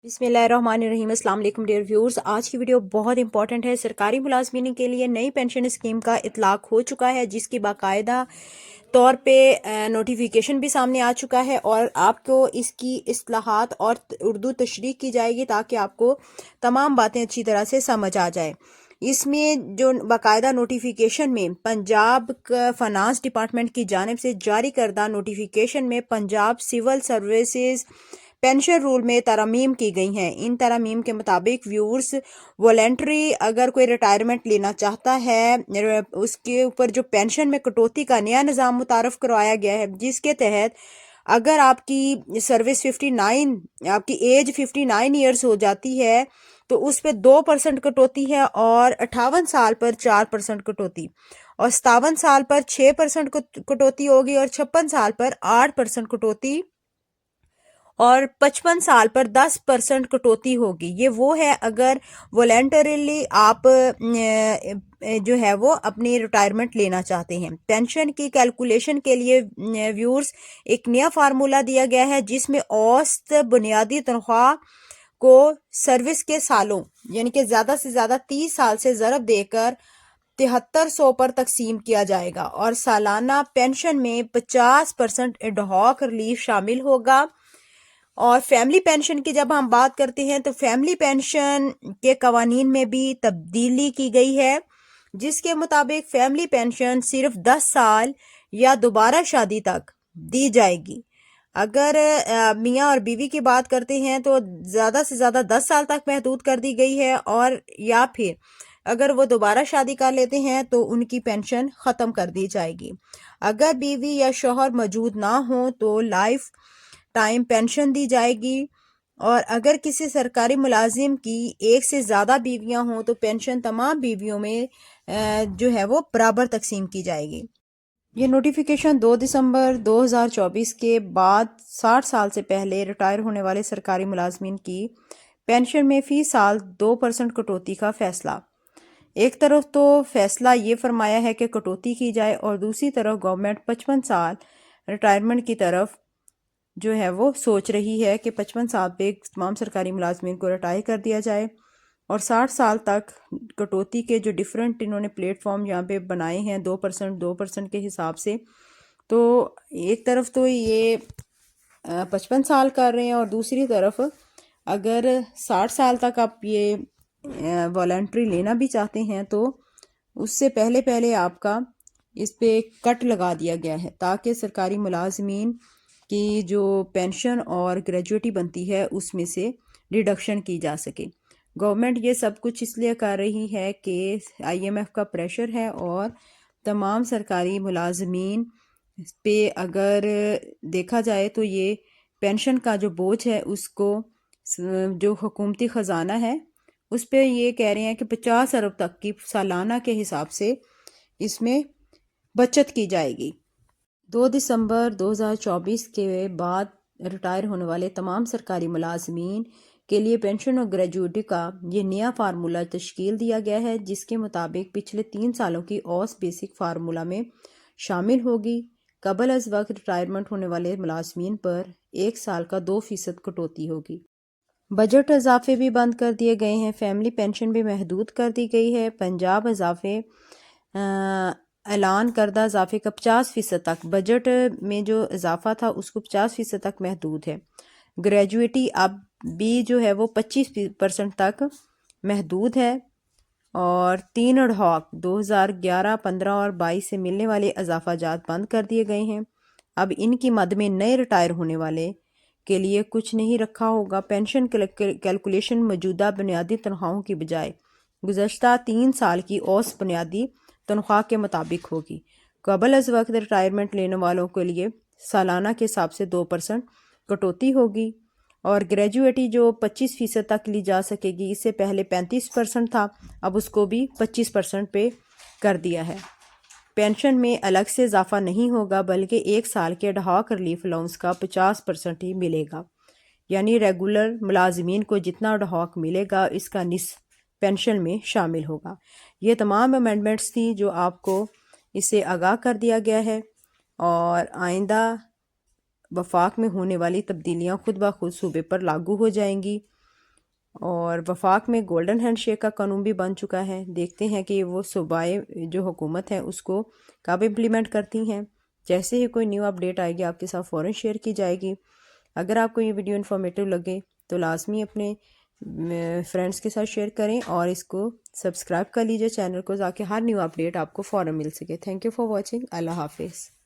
بسم اللہ الرحمن الرحیم۔ السلام علیکم ڈیئر ویورز، آج کی ویڈیو بہت امپورٹنٹ ہے۔ سرکاری ملازمین کے لیے نئی پینشن اسکیم کا اطلاق ہو چکا ہے، جس کی باقاعدہ طور پہ نوٹیفیکیشن بھی سامنے آ چکا ہے، اور آپ کو اس کی اصطلاحات اور اردو تشریح کی جائے گی تاکہ آپ کو تمام باتیں اچھی طرح سے سمجھ آ جائے۔ اس میں جو باقاعدہ نوٹیفیکیشن میں پنجاب فنانس ڈپارٹمنٹ کی جانب سے جاری کردہ نوٹیفیکیشن میں Punjab civil services pension rule میں ترامیم کی گئی ہیں۔ ان ترامیم کے مطابق ویورز والنٹری اگر کوئی ریٹائرمنٹ لینا چاہتا ہے، اس کے اوپر جو پینشن میں کٹوتی کا نیا نظام متعارف کروایا گیا ہے، جس کے تحت اگر آپ کی سروس 59 آپ کی ایج 59 ایئرز ہو جاتی ہے تو اس پہ 2% کٹوتی ہے، اور 58 سال پر 4% کٹوتی، اور 57 سال پر 6% کٹوتی ہوگی، اور 56 سال پر 8% کٹوتی، اور 55 سال پر 10% کٹوتی ہوگی۔ یہ وہ ہے اگر والنٹریلی آپ جو ہے وہ اپنی ریٹائرمنٹ لینا چاہتے ہیں۔ پینشن کی کیلکولیشن کے لیے ویورز ایک نیا فارمولا دیا گیا ہے، جس میں اوسط بنیادی تنخواہ کو سروس کے سالوں یعنی کہ زیادہ سے زیادہ 30 سال سے ضرب دے کر 7300 پر تقسیم کیا جائے گا، اور سالانہ پینشن میں 50% ایڈ ہاک ریلیف شامل ہوگا۔ اور فیملی پینشن کی جب ہم بات کرتے ہیں تو فیملی پینشن کے قوانین میں بھی تبدیلی کی گئی ہے، جس کے مطابق فیملی پینشن صرف 10 سال یا دوبارہ شادی تک دی جائے گی۔ اگر میاں اور بیوی کی بات کرتے ہیں تو زیادہ سے زیادہ 10 سال تک محدود کر دی گئی ہے، اور یا پھر اگر وہ دوبارہ شادی کر لیتے ہیں تو ان کی پینشن ختم کر دی جائے گی۔ اگر بیوی یا شوہر موجود نہ ہوں تو لائف ٹائم پینشن دی جائے گی، اور اگر کسی سرکاری ملازم کی ایک سے زیادہ بیویاں ہوں تو پینشن تمام بیویوں میں جو ہے وہ برابر تقسیم کی جائے گی۔ یہ نوٹیفیکیشن 2 دسمبر 2024 کے بعد 60 سال سے پہلے ریٹائر ہونے والے سرکاری ملازمین کی پینشن میں فی سال 2% کٹوتی کا فیصلہ۔ ایک طرف تو فیصلہ یہ فرمایا ہے کہ کٹوتی کی جائے، اور دوسری طرف گورنمنٹ 55 سال ریٹائرمنٹ کی طرف جو ہے وہ سوچ رہی ہے کہ 55 سال پہ تمام سرکاری ملازمین کو ریٹائر کر دیا جائے، اور 60 سال تک کٹوتی کے جو ڈیفرنٹ انہوں نے پلیٹ فارم یہاں پہ بنائے ہیں 2% کے حساب سے، تو ایک طرف تو یہ 55 سال کر رہے ہیں، اور دوسری طرف اگر 60 سال تک آپ یہ والنٹری لینا بھی چاہتے ہیں تو اس سے پہلے آپ کا اس پہ کٹ لگا دیا گیا ہے، تاکہ سرکاری ملازمین کی جو پینشن اور گریجویٹی بنتی ہے اس میں سے ریڈکشن کی جا سکے۔ گورنمنٹ یہ سب کچھ اس لیے کر رہی ہے کہ IMF کا پریشر ہے، اور تمام سرکاری ملازمین پہ اگر دیکھا جائے تو یہ پینشن کا جو بوجھ ہے اس کو جو حکومتی خزانہ ہے اس پہ یہ کہہ رہے ہیں کہ 50 ارب تک کی سالانہ کے حساب سے اس میں بچت کی جائے گی۔ 2 دسمبر 2024 کے بعد ریٹائر ہونے والے تمام سرکاری ملازمین کے لیے پینشن اور گریجویٹی کا یہ نیا فارمولا تشکیل دیا گیا ہے، جس کے مطابق پچھلے 3 سالوں کی اوس بیسک فارمولا میں شامل ہوگی۔ قبل از وقت ریٹائرمنٹ ہونے والے ملازمین پر 1 سال کا 2% کٹوتی ہوگی۔ بجٹ اضافے بھی بند کر دیے گئے ہیں، فیملی پینشن بھی محدود کر دی گئی ہے۔ پنجاب اضافے اعلان کردہ اضافے کا 50% تک، بجٹ میں جو اضافہ تھا اس کو 50% تک محدود ہے۔ گریجویٹی اب بھی جو ہے وہ 25% تک محدود ہے، اور 3 ایڈ ہاک 2011، 15 اور 22 سے ملنے والے اضافہ جات بند کر دیے گئے ہیں۔ اب ان کی مد میں نئے ریٹائر ہونے والے کے لیے کچھ نہیں رکھا ہوگا۔ پینشن کیلکولیشن موجودہ بنیادی تنخواہوں کی بجائے گزشتہ 3 سال کی اوسط بنیادی تنخواہ کے مطابق ہوگی۔ قبل از وقت ریٹائرمنٹ لینے والوں کے لیے سالانہ کے حساب سے 2% کٹوتی ہوگی، اور گریجویٹی جو 25% تک لی جا سکے گی، اس سے پہلے 35% تھا، اب اس کو بھی 25% پہ کر دیا ہے۔ پینشن میں الگ سے اضافہ نہیں ہوگا، بلکہ 1 سال کے ڈہاک ریلیف الاؤنس کا 50% ہی ملے گا، یعنی ریگولر ملازمین کو جتنا ڈہاک ملے گا اس کا نصف پینشن میں شامل ہوگا۔ یہ تمام امینڈمنٹس تھیں جو آپ کو اس سے آگاہ کر دیا گیا ہے، اور آئندہ وفاق میں ہونے والی تبدیلیاں خود بخود صوبے پر لاگو ہو جائیں گی۔ اور وفاق میں گولڈن ہینڈ شیک کا قانون بھی بن چکا ہے. دیکھتے ہیں کہ وہ صوبائی جو حکومت ہے اس کو کب امپلیمنٹ کرتی ہیں. جیسے ہی کوئی نیو اپڈیٹ آئے گی آپ کے ساتھ فوراً شیئر کی جائے گی. اگر آپ کو یہ ویڈیو انفارمیٹیو لگے تو لازمی اپنے فرینڈس کے ساتھ شیئر کریں اور اس کو سبسکرائب کر لیجئے چینل کو، تاکہ ہر نیو اپڈیٹ آپ کو فوراً مل سکے. Thank you for watching. Allah حافظ.